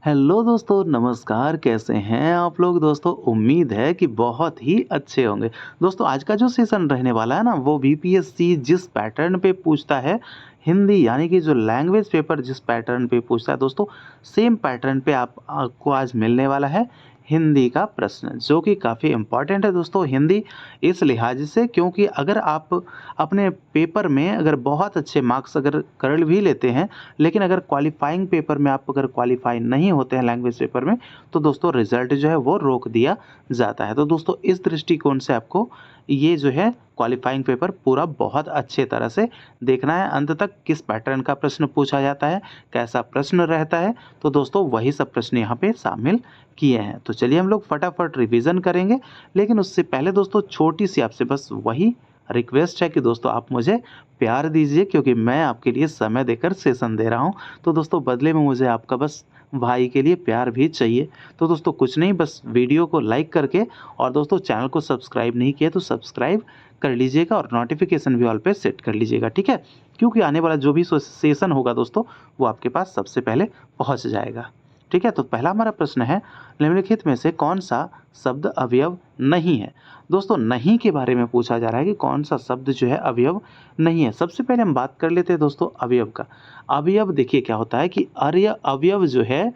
Hello दोस्तों, नमस्कार। कैसे हैं आप लोग दोस्तों? उम्मीद है कि बहुत ही अच्छे होंगे। दोस्तों आज का जो सेशन रहने वाला है ना, वो बीपीएससी जिस पैटर्न पे पूछता है हिंदी, यानी कि जो लैंग्वेज पेपर जिस पैटर्न पे पूछता है दोस्तों, सेम पैटर्न पे आपको आज मिलने वाला है हिंदी का प्रश्न, जो कि काफ़ी इम्पोर्टेंट है दोस्तों। हिंदी इस लिहाज से क्योंकि अगर आप अपने पेपर में अगर बहुत अच्छे मार्क्स अगर कर भी लेते हैं, लेकिन अगर क्वालिफाइंग पेपर में आप अगर क्वालिफाई नहीं होते हैं लैंग्वेज पेपर में, तो दोस्तों रिजल्ट जो है वो रोक दिया जाता है। तो दोस्तों इस दृष्टिकोण से आपको ये जो है क्वालिफाइंग पेपर पूरा बहुत अच्छे तरह से देखना है अंत तक, किस पैटर्न का प्रश्न पूछा जाता है, कैसा प्रश्न रहता है। तो दोस्तों वही सब प्रश्न यहाँ पे शामिल किए हैं। तो चलिए हम लोग फटाफट रिवीजन करेंगे, लेकिन उससे पहले दोस्तों छोटी सी आपसे बस वही रिक्वेस्ट है कि दोस्तों आप मुझे प्यार दीजिए, क्योंकि मैं आपके लिए समय देकर सेशन दे रहा हूँ। तो दोस्तों बदले में मुझे आपका बस भाई के लिए प्यार भी चाहिए। तो दोस्तों कुछ नहीं, बस वीडियो को लाइक करके, और दोस्तों चैनल को सब्सक्राइब नहीं किया तो सब्सक्राइब कर लीजिएगा और नोटिफिकेशन भी ऑल पे सेट कर लीजिएगा, ठीक है? क्योंकि आने वाला जो भी सेशन होगा दोस्तों, वो आपके पास सबसे पहले पहुँच जाएगा, ठीक है? तो पहला हमारा प्रश्न है, निम्नलिखित में से कौन सा शब्द अवयव नहीं है? दोस्तों नहीं के बारे में पूछा जा रहा है कि कौन सा शब्द जो है अवयव नहीं है। सबसे पहले हम बात कर लेते हैं दोस्तों अवयव का। अवयव देखिए क्या होता है कि अवयव जो है,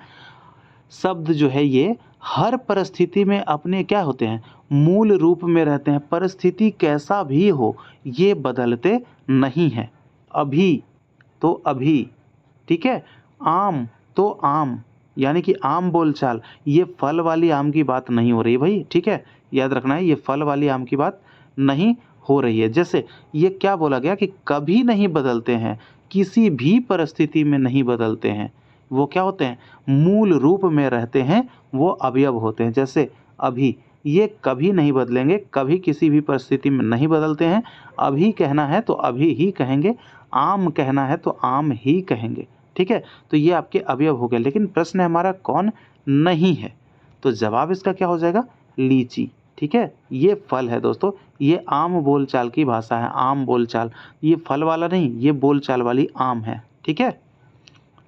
शब्द जो है ये हर परिस्थिति में अपने क्या होते हैं, मूल रूप में रहते हैं। परिस्थिति कैसा भी हो, ये बदलते नहीं हैं। अभी तो अभी, ठीक है? आम तो आम, यानी कि आम बोलचाल, ये फल वाली आम की बात नहीं हो रही है भाई, ठीक है? याद रखना है, ये फल वाली आम की बात नहीं हो रही है। जैसे ये क्या बोला गया कि कभी नहीं बदलते हैं, किसी भी परिस्थिति में नहीं बदलते हैं। वो क्या होते हैं? मूल रूप में रहते हैं, वो अवयव होते हैं। जैसे अभी, ये कभी नहीं बदलेंगे, कभी किसी भी परिस्थिति में नहीं बदलते हैं। अभी कहना है तो अभी ही कहेंगे, आम कहना है तो आम ही कहेंगे, ठीक है? तो ये आपके अवयव हो गए। लेकिन प्रश्न हमारा कौन नहीं है, तो जवाब इसका क्या हो जाएगा? लीची, ठीक है? ये फल है दोस्तों, ये आम बोलचाल की भाषा है, आम बोलचाल। ये फल वाला नहीं, ये बोलचाल वाली आम है, ठीक है?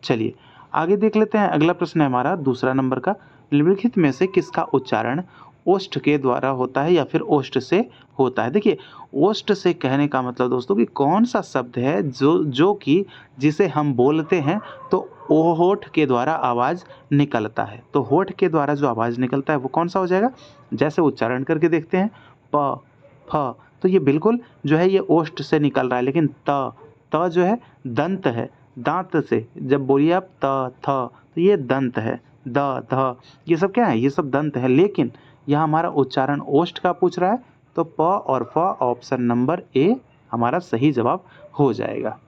चलिए आगे देख लेते हैं। अगला प्रश्न है हमारा दूसरा नंबर का, निम्नलिखित में से किसका उच्चारण ओष्ठ के द्वारा होता है या फिर ओष्ठ से होता है? देखिए ओष्ठ से कहने का मतलब दोस्तों कि कौन सा शब्द है जो कि जिसे हम बोलते हैं तो होठ के द्वारा आवाज़ निकलता है। तो होठ के द्वारा जो आवाज़ निकलता है वो कौन सा हो जाएगा? जैसे उच्चारण करके देखते हैं, प फ, तो ये बिल्कुल जो है ये ओष्ठ से निकल रहा है। लेकिन त जो है दंत है, दांत से जब बोलिए आप त थ, तो ये दंत है। द ध, ये सब क्या है? ये सब दंत है। लेकिन यहाँ हमारा उच्चारण ओष्ठ का पूछ रहा है, तो प और फ ऑप्शन नंबर ए हमारा सही जवाब हो जाएगा।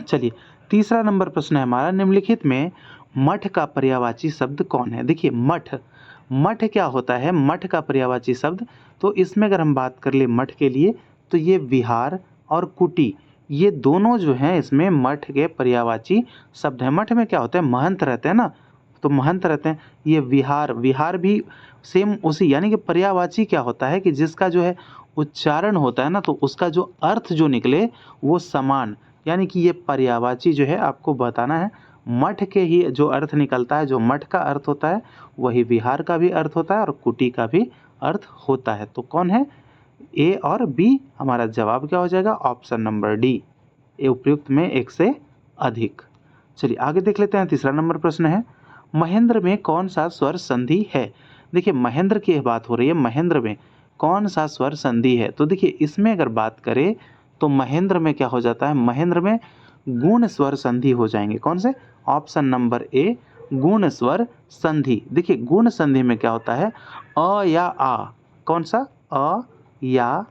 चलिए तीसरा नंबर प्रश्न है हमारा, निम्नलिखित में मठ का पर्यायवाची शब्द कौन है? देखिए मठ, मठ क्या होता है? मठ का पर्यायवाची शब्द, तो इसमें अगर हम बात कर ले मठ के लिए, तो ये विहार और कुटी, ये दोनों जो हैं इसमें मठ के पर्यायवाची शब्द हैं। मठ में क्या होता है? महंत रहते हैं ना, तो महंत रहते हैं। ये विहार, विहार भी सेम उसी, यानी कि पर्यायवाची क्या होता है कि जिसका जो है उच्चारण होता है ना, तो उसका जो अर्थ जो निकले वो समान, यानी कि ये पर्यायवाची जो है आपको बताना है। मठ के ही जो अर्थ निकलता है, जो मठ का अर्थ होता है, वही विहार का भी अर्थ होता है और कुटी का भी अर्थ होता है। तो कौन है? ए और बी हमारा जवाब क्या हो जाएगा? ऑप्शन नंबर डी, ए उपयुक्त में एक से अधिक। चलिए आगे देख लेते हैं। तीसरा नंबर प्रश्न है, महेंद्र में कौन सा स्वर संधि है? देखिए महेंद्र की बात हो रही है, महेंद्र में कौन सा स्वर संधि है? तो देखिए इसमें अगर बात करें तो महेंद्र में क्या हो जाता है? महेंद्र में गुण स्वर संधि हो जाएंगे। कौन से? ऑप्शन नंबर ए, गुण स्वर संधि। देखिए गुण संधि में क्या होता है? अ या आ, कौन सा? अ या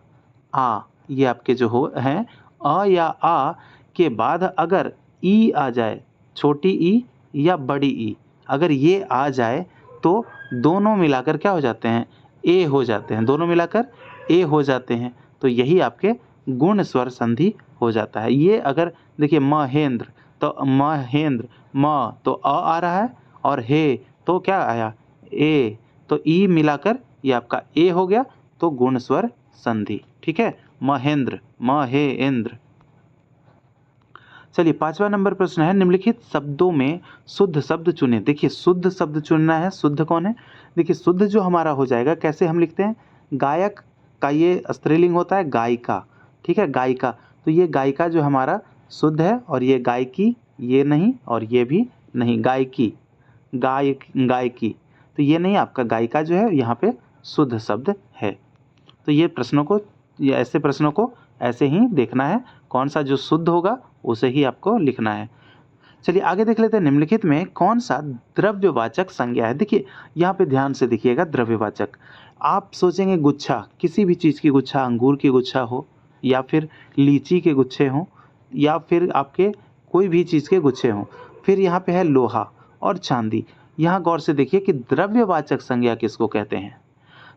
आ, ये आपके जो हो हैं, अ या आ के बाद अगर ई आ जाए, छोटी ई या बड़ी ई, अगर ये आ जाए तो दोनों मिलाकर क्या हो जाते हैं? ए हो जाते हैं। दोनों मिलाकर ए हो जाते हैं, तो यही आपके गुण स्वर संधि हो जाता है। ये अगर देखिए महेंद्र, तो महेंद्र, म तो आ रहा है, और हे तो क्या आया? ए, तो ई मिलाकर ये आपका ए हो गया, तो गुण स्वर संधि, ठीक है? महेंद्र, महेंद्र। चलिए 5वां नंबर प्रश्न है, निम्नलिखित शब्दों में शुद्ध शब्द चुनें। देखिए शुद्ध शब्द चुनना है। शुद्ध कौन है? देखिए शुद्ध जो हमारा हो जाएगा, कैसे हम लिखते हैं? गायक का ये स्त्रीलिंग होता है गायिका, ठीक है, गायिका। तो ये गायिका जो हमारा शुद्ध है, और ये गायकी ये नहीं, और ये भी नहीं, गायकी गायकी, तो ये नहीं, आपका गायिका जो है यहाँ पे शुद्ध शब्द है। तो ये ऐसे प्रश्नों को ऐसे ही देखना है, कौन सा जो शुद्ध होगा उसे ही आपको लिखना है। चलिए आगे देख लेते हैं, निम्नलिखित में कौन सा द्रव्यवाचक संज्ञा है। देखिए यहाँ पे ध्यान से देखिएगा, द्रव्यवाचक। आप सोचेंगे गुच्छा, किसी भी चीज़ की गुच्छा, अंगूर की गुच्छा हो, या फिर लीची के गुच्छे हों, या फिर आपके कोई भी चीज़ के गुच्छे हों। फिर यहाँ पे है लोहा और चांदी। यहाँ गौर से देखिए कि द्रव्यवाचक संज्ञा किसको कहते हैं।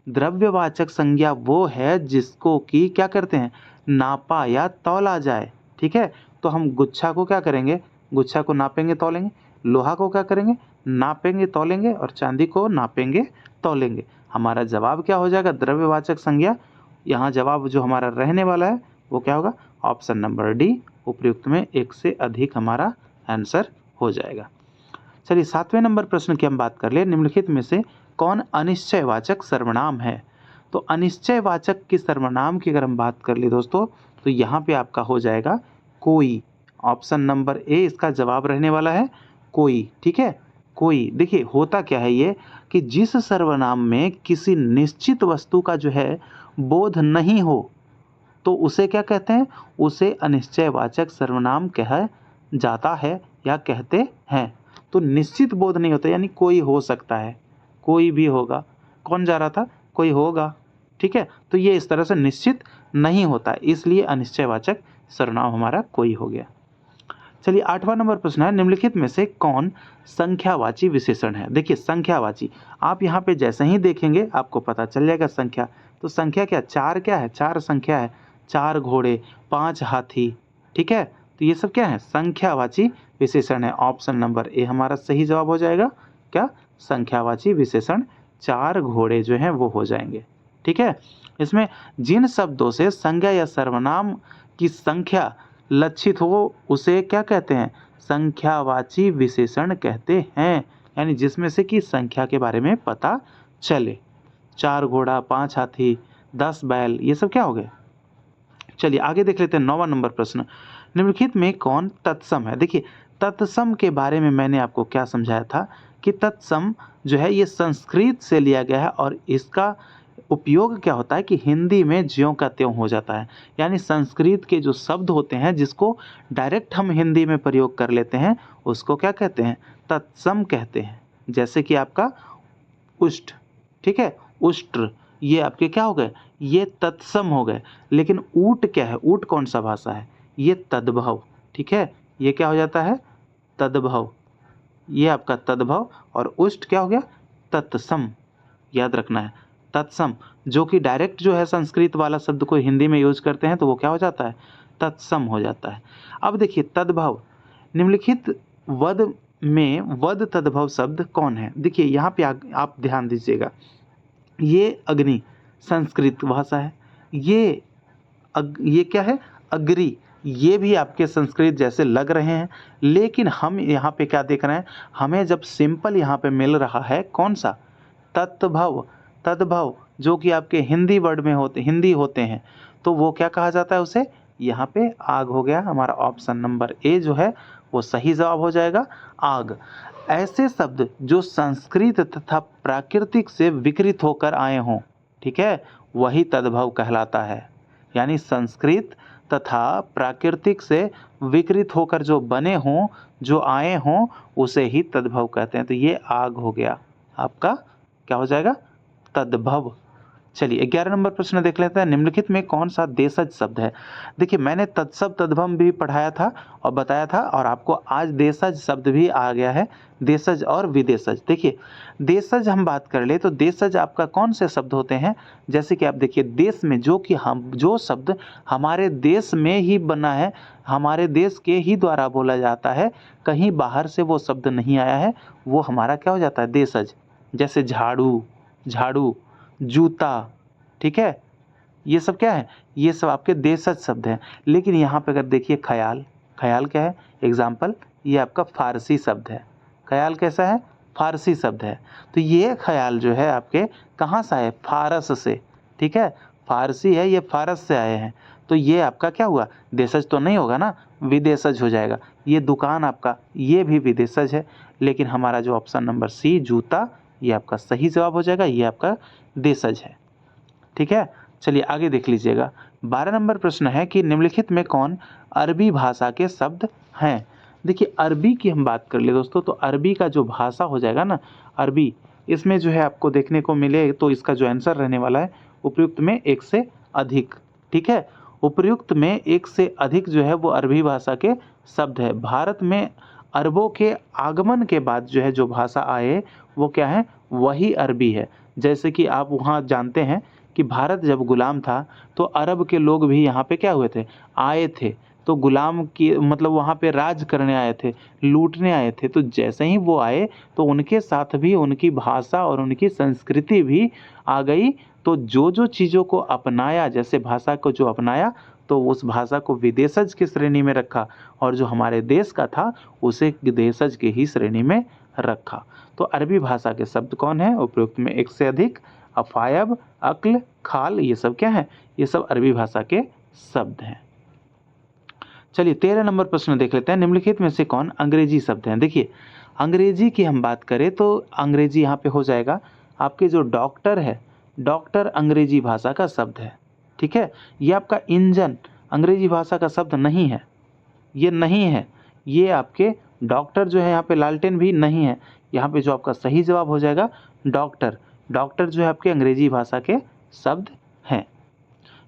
द्रव्यवाचक संज्ञा वो है जिसको कि क्या करते हैं, नापा या तौला जाए, ठीक है। तो हम गुच्छा को क्या करेंगे, गुच्छा को नापेंगे तौलेंगे। लोहा को क्या करेंगे, नापेंगे तौलेंगे। और चांदी को नापेंगे तौलेंगे। हमारा जवाब क्या हो जाएगा, द्रव्यवाचक संज्ञा। यहाँ जवाब जो हमारा रहने वाला है वो क्या होगा, ऑप्शन नंबर डी, उपयुक्त में एक से अधिक हमारा आंसर हो जाएगा। चलिए 7वें नंबर प्रश्न की हम बात कर ले, निम्नलिखित में से कौन अनिश्चयवाचक सर्वनाम है। तो अनिश्चयवाचक की सर्वनाम की अगर हम बात कर ले दोस्तों, तो यहाँ पे आपका हो जाएगा कोई। ऑप्शन नंबर ए इसका जवाब रहने वाला है, कोई, ठीक है, कोई। देखिए होता क्या है ये, कि जिस सर्वनाम में किसी निश्चित वस्तु का जो है बोध नहीं हो, तो उसे क्या कहते हैं, उसे अनिश्चयवाचक सर्वनाम कहा जाता है या कहते हैं। तो निश्चित बोध नहीं होता, यानी कोई हो सकता है, कोई भी होगा। कौन जा रहा था, कोई होगा, ठीक है। तो ये इस तरह से निश्चित नहीं होता है, इसलिए अनिश्चयवाचक सर्वनाम हमारा कोई हो गया। चलिए 8वां नंबर प्रश्न है, निम्नलिखित में से कौन संख्यावाची विशेषण है। देखिए संख्यावाची, आप यहाँ पे जैसे ही देखेंगे आपको पता चल जाएगा संख्या। तो संख्या क्या, चार क्या है, चार संख्या है, 4 घोड़े, 5 हाथी, ठीक है। तो ये सब क्या है, संख्यावाची विशेषण है। ऑप्शन नंबर ए हमारा सही जवाब हो जाएगा, क्या, संख्यावाची विशेषण 4 घोड़े जो हैं वो हो जाएंगे, ठीक है। इसमें जिन शब्दों से संज्ञा या सर्वनाम की संख्या लक्षित हो उसे क्या कहते हैं, संख्यावाची विशेषण कहते हैं। यानी जिसमें से कि संख्या के बारे में पता चले। 4 घोड़ा, 5 हाथी, 10 बैल, ये सब क्या हो गए। चलिए आगे देख लेते हैं 9वां नंबर प्रश्न, निम्नलिखित में कौन तत्सम है। देखिए तत्सम के बारे में मैंने आपको क्या समझाया था, कि तत्सम जो है ये संस्कृत से लिया गया है, और इसका उपयोग क्या होता है कि हिंदी में ज्यों का त्यों हो जाता है। यानी संस्कृत के जो शब्द होते हैं जिसको डायरेक्ट हम हिंदी में प्रयोग कर लेते हैं, उसको क्या कहते हैं, तत्सम कहते हैं। जैसे कि आपका उष्ट, ठीक है, उष्ट्र, ये आपके क्या हो गए, ये तत्सम हो गए। लेकिन ऊट क्या है, ऊट कौन सा भाषा है, ये तद्भव, ठीक है, ये क्या हो जाता है, तद्भव, ये आपका तद्भव। और उष्ट क्या हो गया, तत्सम, याद रखना है, तत्सम, जो कि डायरेक्ट जो है संस्कृत वाला शब्द को हिंदी में यूज करते हैं तो वो क्या हो जाता है, तत्सम हो जाता है। अब देखिए तद्भव, निम्नलिखित वद में वद तद्भव शब्द कौन है। देखिए यहाँ पे आप ध्यान दीजिएगा, ये अग्नि संस्कृत भाषा है, ये क्या है, अग्रि, ये भी आपके संस्कृत जैसे लग रहे हैं। लेकिन हम यहाँ पे क्या देख रहे हैं, हमें जब सिंपल यहाँ पे मिल रहा है कौन सा, तत्भव, तद्भव, जो कि आपके हिंदी वर्ड में हिंदी होते हैं, तो वो क्या कहा जाता है उसे, यहाँ पे आग हो गया। हमारा ऑप्शन नंबर ए जो है वो सही जवाब हो जाएगा, आग। ऐसे शब्द जो संस्कृत तथा प्राकृतिक से विकृत होकर आए हों, ठीक है, वही तद्भव कहलाता है। यानी संस्कृत तथा प्राकृतिक से विकृत होकर जो बने हों, जो आए हों, उसे ही तद्भव कहते हैं। तो ये आग हो गया आपका, क्या हो जाएगा, तद्भव। चलिए 11 नंबर प्रश्न देख लेते हैं, निम्नलिखित में कौन सा देशज शब्द है। देखिए मैंने तत्सम तद्भव भी पढ़ाया था और बताया था, और आपको आज देशज शब्द भी आ गया है, देशज और विदेशज। देखिए देशज हम बात कर ले तो देशज आपका कौन से शब्द होते हैं, जैसे कि आप देखिए देश में, जो कि हम जो शब्द हमारे देश में ही बना है, हमारे देश के ही द्वारा बोला जाता है, कहीं बाहर से वो शब्द नहीं आया है, वो हमारा क्या हो जाता है, देशज। जैसे झाड़ू, झाड़ू, जूता, ठीक है, ये सब क्या है, ये सब आपके देशज शब्द हैं। लेकिन यहाँ पे अगर देखिए ख्याल, ख्याल क्या है? एग्जाम्पल, ये आपका फारसी शब्द है। ख्याल कैसा है? फारसी शब्द है। तो ये ख्याल जो है आपके कहाँ से आए? फारस से, ठीक है। फारसी है, ये फारस से आए हैं। तो ये आपका क्या हुआ? देशज तो नहीं होगा ना, विदेशज हो जाएगा। ये दुकान आपका, ये भी विदेशज है। लेकिन हमारा जो ऑप्शन नंबर सी जूता, ये आपका सही जवाब हो जाएगा, ये आपका देशज है, ठीक है। चलिए आगे देख लीजिएगा। 12 नंबर प्रश्न है कि निम्नलिखित में कौन अरबी भाषा के शब्द हैं? देखिए अरबी की हम बात कर ले दोस्तों, तो अरबी का जो भाषा हो जाएगा ना, अरबी, इसमें जो है आपको देखने को मिले, तो इसका जो आंसर रहने वाला है उपयुक्त में एक से अधिक, ठीक है। उपयुक्त में एक से अधिक जो है वो अरबी भाषा के शब्द है। भारत में अरबों के आगमन के बाद जो है जो भाषा आए वो क्या है? वही अरबी है। जैसे कि आप वहाँ जानते हैं कि भारत जब गुलाम था तो अरब के लोग भी यहाँ पे क्या हुए थे? आए थे। तो गुलाम की मतलब वहाँ पे राज करने आए थे, लूटने आए थे। तो जैसे ही वो आए तो उनके साथ भी उनकी भाषा और उनकी संस्कृति भी आ गई। तो जो चीज़ों को अपनाया, जैसे भाषा को जो अपनाया, तो उस भाषा को विदेशज की श्रेणी में रखा, और जो हमारे देश का था उसे देशज की ही श्रेणी में रखा। तो अरबी भाषा के शब्द कौन है? उपयुक्त में एक से अधिक, अफायब, अक्ल, खाल, ये सब क्या है? ये सब अरबी भाषा के शब्द हैं। चलिए 13 नंबर प्रश्न देख लेते हैं। निम्नलिखित में से कौन अंग्रेजी शब्द हैं? देखिए अंग्रेजी की हम बात करें तो अंग्रेजी यहाँ पे हो जाएगा आपके जो डॉक्टर है, डॉक्टर अंग्रेजी भाषा का शब्द है, ठीक है। ये आपका इंजन अंग्रेजी भाषा का शब्द नहीं है, ये नहीं है। ये आपके डॉक्टर जो है यहाँ पे लालटेन भी नहीं है। यहाँ पे जो आपका सही जवाब हो जाएगा डॉक्टर, डॉक्टर जो है आपके अंग्रेजी भाषा के शब्द हैं।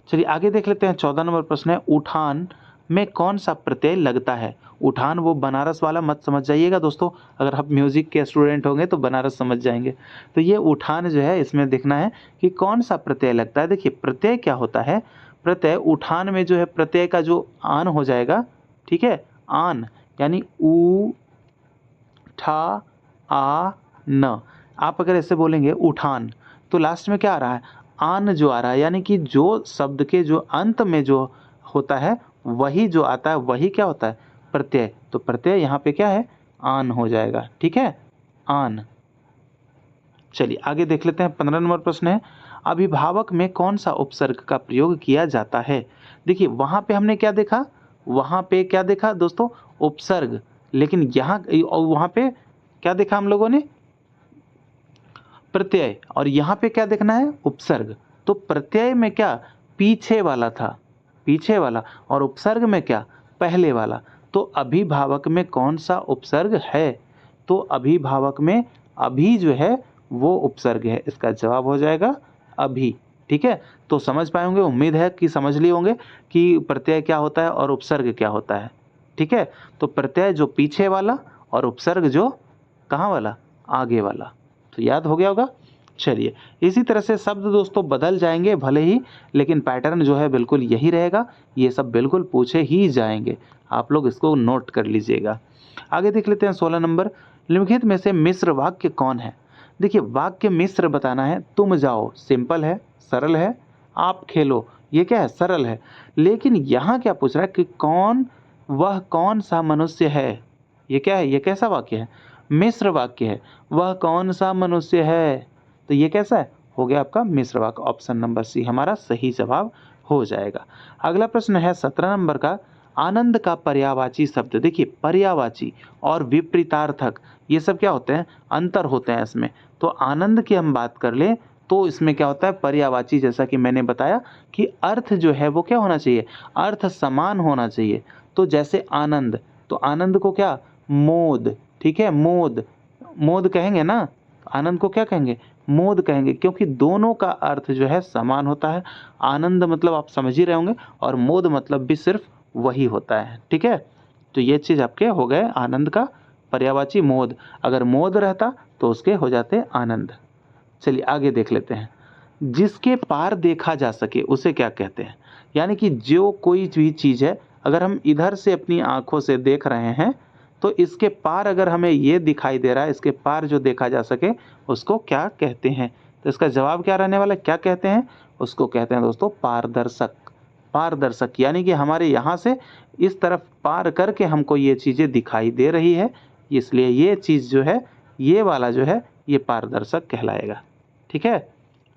चलिए आगे देख लेते हैं। 14 नंबर प्रश्न है, उठान में कौन सा प्रत्यय लगता है? उठान वो बनारस वाला मत समझ जाइएगा दोस्तों, अगर आप म्यूजिक के स्टूडेंट होंगे तो बनारस समझ जाएंगे। तो ये उठान जो है इसमें देखना है कि कौन सा प्रत्यय लगता है। देखिए प्रत्यय क्या होता है? प्रत्यय उठान में जो है प्रत्यय का जो आन हो जाएगा, ठीक है, आन यानी ऊ ठा आ न। आप अगर ऐसे बोलेंगे उठान, तो लास्ट में क्या आ रहा है? आन जो आ रहा है, यानी कि जो शब्द के जो अंत में जो होता है वही जो आता है वही क्या होता है? प्रत्यय। तो प्रत्यय यहाँ पे क्या है? आन हो जाएगा, ठीक है, आन। चलिए आगे देख लेते हैं। 15 नंबर प्रश्न है, अभिभावक में कौन सा उपसर्ग का प्रयोग किया जाता है? देखिए वहाँ पे हमने क्या देखा? वहाँ पे क्या देखा दोस्तों? उपसर्ग। लेकिन यहाँ और वहाँ पे क्या देखा हम लोगों ने? प्रत्यय। और यहाँ पे क्या देखना है? उपसर्ग। तो प्रत्यय में क्या? पीछे वाला था, पीछे वाला, और उपसर्ग में क्या? पहले वाला। तो अभिभावक में कौन सा उपसर्ग है? तो अभिभावक में अभी जो है वो उपसर्ग है। इसका जवाब हो जाएगा अभी, ठीक है। तो समझ पाए होंगे, उम्मीद है कि समझ लिए होंगे कि प्रत्यय क्या होता है और उपसर्ग क्या होता है, ठीक है। तो प्रत्यय जो पीछे वाला और उपसर्ग जो कहाँ वाला? आगे वाला। तो याद हो गया होगा। चलिए इसी तरह से शब्द दोस्तों बदल जाएंगे भले ही, लेकिन पैटर्न जो है बिल्कुल यही रहेगा। ये सब बिल्कुल पूछे ही जाएंगे, आप लोग इसको नोट कर लीजिएगा। आगे देख लेते हैं 16 नंबर, निम्नलिखित में से मिश्र वाक्य कौन है? देखिए वाक्य मिश्र बताना है। तुम जाओ सिंपल है, सरल है। आप खेलो, ये क्या है? सरल है। लेकिन यहाँ क्या पूछ रहा है कि कौन, वह कौन सा मनुष्य है? ये क्या है? ये कैसा वाक्य है? मिश्र वाक्य है। वह कौन सा मनुष्य है, तो ये कैसा है? हो गया आपका मिश्र वाक्य। ऑप्शन नंबर सी हमारा सही जवाब हो जाएगा। अगला प्रश्न है 17 नंबर का, आनंद का पर्यायवाची शब्द। देखिए पर्यायवाची और विपरीतार्थक ये सब क्या होते हैं? अंतर होते हैं इसमें। तो आनंद की हम बात कर ले तो इसमें क्या होता है? पर्यायवाची, जैसा कि मैंने बताया कि अर्थ जो है वो क्या होना चाहिए? अर्थ समान होना चाहिए। तो जैसे आनंद, तो आनंद को क्या? मोद, ठीक है, मोद, मोद कहेंगे ना। आनंद को क्या कहेंगे? मोद कहेंगे, क्योंकि दोनों का अर्थ जो है समान होता है। आनंद मतलब आप समझ ही रहे होंगे, और मोद मतलब भी सिर्फ वही होता है, ठीक है। तो ये चीज़ आपके हो गए आनंद का पर्यायवाची मोद। अगर मोद रहता तो उसके हो जाते आनंद। चलिए आगे देख लेते हैं। जिसके पार देखा जा सके उसे क्या कहते हैं? यानी कि जो कोई भी चीज़ है, अगर हम इधर से अपनी आँखों से देख रहे हैं तो इसके पार अगर हमें ये दिखाई दे रहा है, इसके पार जो देखा जा सके उसको क्या कहते हैं? तो इसका जवाब क्या रहने वाला है? क्या कहते हैं? उसको कहते हैं दोस्तों पारदर्शक, पारदर्शक यानी कि हमारे यहाँ से इस तरफ पार करके हमको ये चीज़ें दिखाई दे रही है, इसलिए ये चीज़ जो है, ये वाला जो है, ये पारदर्शक कहलाएगा। ठीक है,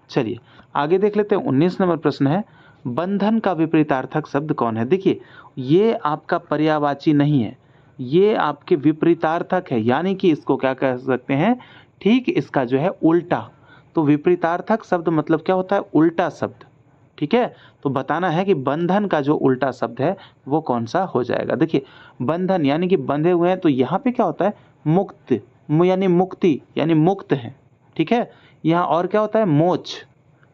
चलिए आगे देख लेते हैं। 19 नंबर प्रश्न है, बंधन का विपरीतार्थक शब्द कौन है? देखिए, ये आपका पर्यायवाची नहीं है, ये आपके विपरीतार्थक है, यानी कि इसको क्या कह सकते हैं, ठीक इसका जो है उल्टा। तो विपरीतार्थक शब्द मतलब क्या होता है? उल्टा शब्द। ठीक है, तो बताना है कि बंधन का जो उल्टा शब्द है वो कौन सा हो जाएगा। देखिए, बंधन यानी कि बंधे हुए हैं, तो यहाँ पे क्या होता है? मुक्त, यानी मुक्ति, यानी मुक्त है। ठीक है, यहाँ और क्या होता है? मोच,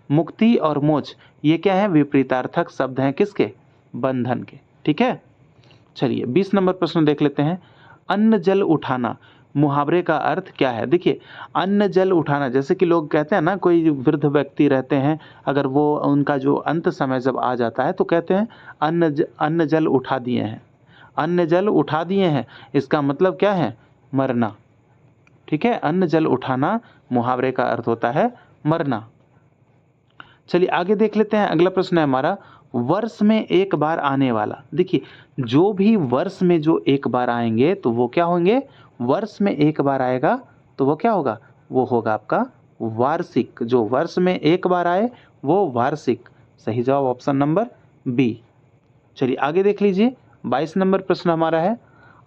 मुक्ति और मोच, ये क्या है? विपरीतार्थक शब्द हैं किसके? बंधन के। ठीक है, चलिए 20 नंबर प्रश्न देख लेते हैं। अन्न जल उठाना मुहावरे का अर्थ क्या है? देखिए, अन्न जल उठाना, जैसे कि लोग कहते हैं ना, कोई वृद्ध व्यक्ति रहते हैं, अगर वो उनका जो अंत समय जब आ जाता है तो कहते हैं अन्न जल उठा दिए हैं, अन्न जल उठा दिए हैं, इसका मतलब क्या है? मरना। ठीक है, अन्न जल उठाना मुहावरे का अर्थ होता है मरना। चलिए आगे देख लेते हैं। अगला प्रश्न है हमारा, वर्ष में एक बार आने वाला। देखिए, जो भी वर्ष में जो एक बार आएंगे तो वो क्या होंगे? वर्ष में एक बार आएगा तो वो क्या होगा? वो होगा आपका वार्षिक। जो वर्ष में एक बार आए वो वार्षिक। सही जवाब ऑप्शन नंबर बी। चलिए आगे देख लीजिए। 22 नंबर प्रश्न हमारा है,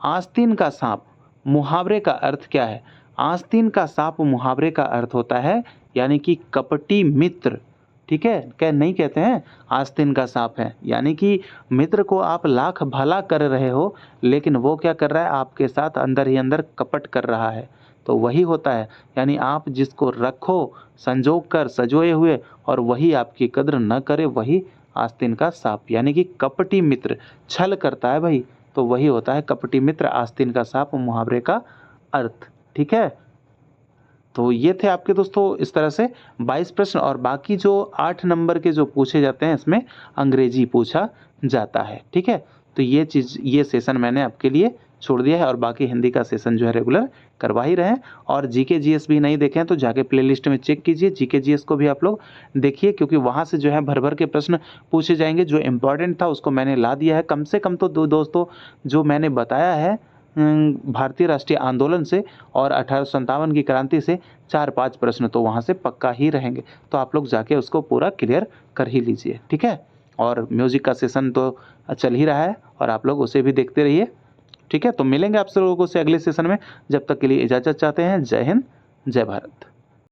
आस्तीन का सांप मुहावरे का अर्थ क्या है? आस्तीन का सांप मुहावरे का अर्थ होता है यानी कि कपटी मित्र। ठीक है, क्या नहीं कहते हैं आस्तीन का सांप है, यानी कि मित्र को आप लाख भला कर रहे हो, लेकिन वो क्या कर रहा है? आपके साथ अंदर ही अंदर कपट कर रहा है। तो वही होता है, यानी आप जिसको रखो संजोग कर सजोए हुए और वही आपकी कद्र न करे, वही आस्तीन का सांप, यानी कि कपटी मित्र छल करता है भाई, तो वही होता है कपटी मित्र, आस्तीन का सांप मुहावरे का अर्थ। ठीक है, तो ये थे आपके दोस्तों इस तरह से 22 प्रश्न, और बाकी जो 8 नंबर के जो पूछे जाते हैं इसमें अंग्रेजी पूछा जाता है। ठीक है, तो ये सेशन मैंने आपके लिए छोड़ दिया है, और बाकी हिंदी का सेशन जो है रेगुलर करवा ही रहे हैं। और जीके जीएस भी नहीं देखे हैं तो जाके प्लेलिस्ट में चेक कीजिए, जीके जीएस को भी आप लोग देखिए, क्योंकि वहाँ से जो है भर भर के प्रश्न पूछे जाएंगे। जो इम्पोर्टेंट था उसको मैंने ला दिया है, कम से कम तो दोस्तों जो मैंने बताया है भारतीय राष्ट्रीय आंदोलन से और 1857 की क्रांति से 4-5 प्रश्न तो वहाँ से पक्का ही रहेंगे, तो आप लोग जाके उसको पूरा क्लियर कर ही लीजिए। ठीक है, और म्यूज़िक का सेशन तो चल ही रहा है और आप लोग उसे भी देखते रहिए। ठीक है, तो मिलेंगे आप सब लोगों से अगले सेशन में, जब तक के लिए इजाज़त चाहते हैं। जय हिंद, जय भारत।